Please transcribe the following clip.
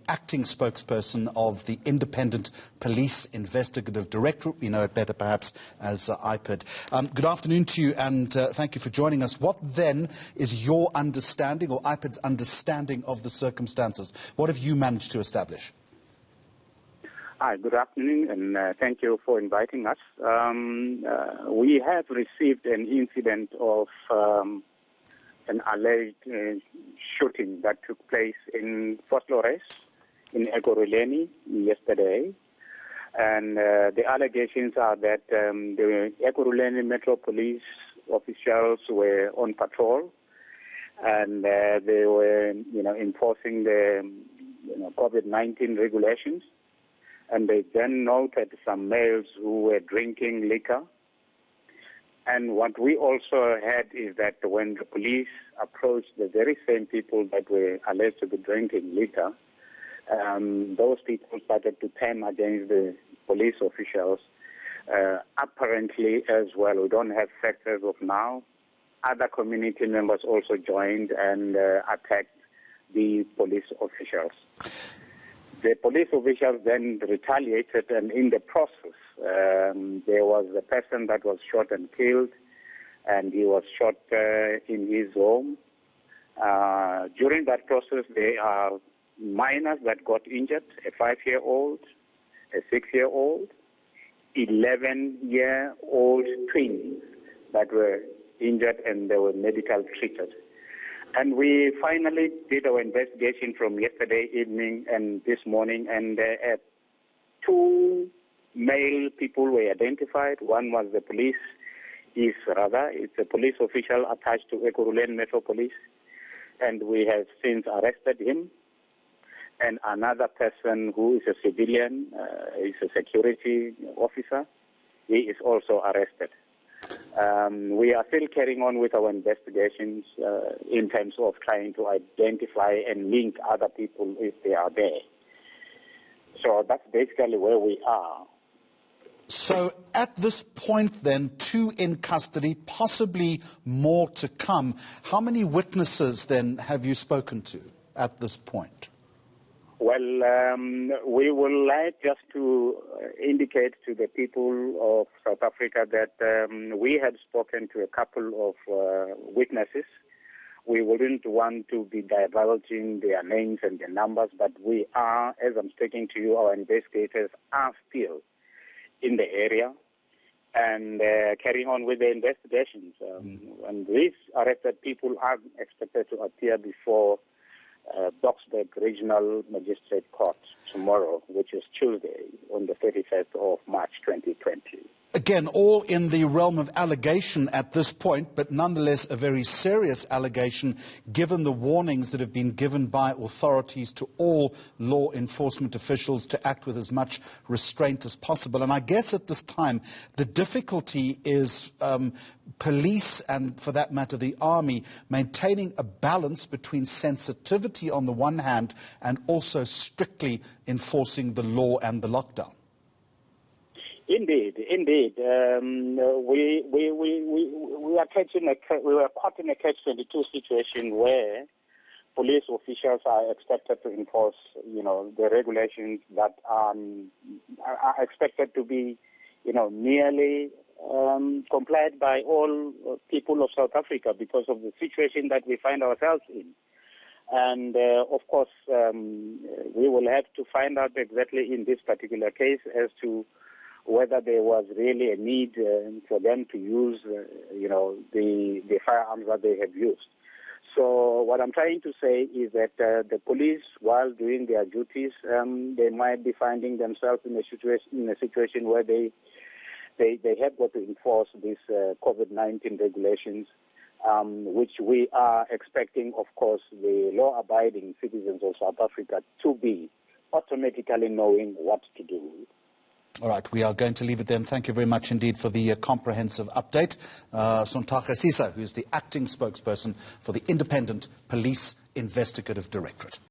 acting spokesperson of the Independent Police Investigative Directorate. We know it better perhaps as IPID. Good afternoon to you, and thank you for joining us. What then is your understanding or IPID's understanding of the circumstances? What have you managed to establish? Hi, good afternoon, and thank you for inviting us. We have received an incident of an alleged shooting that took place in Vosloorus in Ekurhuleni yesterday. And the allegations are that the Ekurhuleni Metro Police officials were on patrol, and they were, enforcing the COVID-19 regulations. And they then noted some males who were drinking liquor. And what we also had is that when the police approached the very same people that were alleged to be drinking liquor, those people started to turn against the police officials. Apparently as well, we don't have facts as of now. Other community members also joined and attacked the police officials. The police officials then retaliated, and in the process, there was a person that was shot and killed, and he was shot in his home. During that process, there are minors that got injured, a 5-year-old, a 6-year-old, 11-year-old twins that were injured, and they were medical treated. And we finally did our investigation from yesterday evening and this morning, and 2 male people were identified. One was the police, it's a police official attached to Ekurhuleni Metro Police, and we have since arrested him. And another person who is a civilian, is a security officer, he is also arrested. We are still carrying on with our investigations in terms of trying to identify and link other people if they are there. So that's basically where we are. So at this point then, 2 in custody, possibly more to come. How many witnesses then have you spoken to at this point? Well, we would like just to indicate to the people of South Africa that we had spoken to a couple of witnesses. We wouldn't want to be divulging their names and their numbers, but we are, as I'm speaking to you, our investigators are still in the area and carrying on with the investigations. And these arrested people are expected to appear before Boksburg Regional Magistrate Court tomorrow, which is Tuesday, on the 31st of March 2020. Again, all in the realm of allegation at this point, but nonetheless a very serious allegation given the warnings that have been given by authorities to all law enforcement officials to act with as much restraint as possible. And I guess at this time the difficulty is police and, for that matter, the army maintaining a balance between sensitivity on the one hand and also strictly enforcing the law and the lockdown. Indeed. We were caught in a catch-22 situation where police officials are expected to enforce, the regulations that are expected to be, nearly complied by all people of South Africa because of the situation that we find ourselves in. And, of course, we will have to find out exactly in this particular case as to whether there was really a need for them to use, the firearms that they have used. So what I'm trying to say is that the police, while doing their duties, they might be finding themselves in a situation where they have got to enforce these COVID-19 regulations, which we are expecting, of course, the law-abiding citizens of South Africa to be automatically knowing what to do. All right, we are going to leave it then. Thank you very much indeed for the comprehensive update. Sontaga Sisa, who is the acting spokesperson for the Independent Police Investigative Directorate.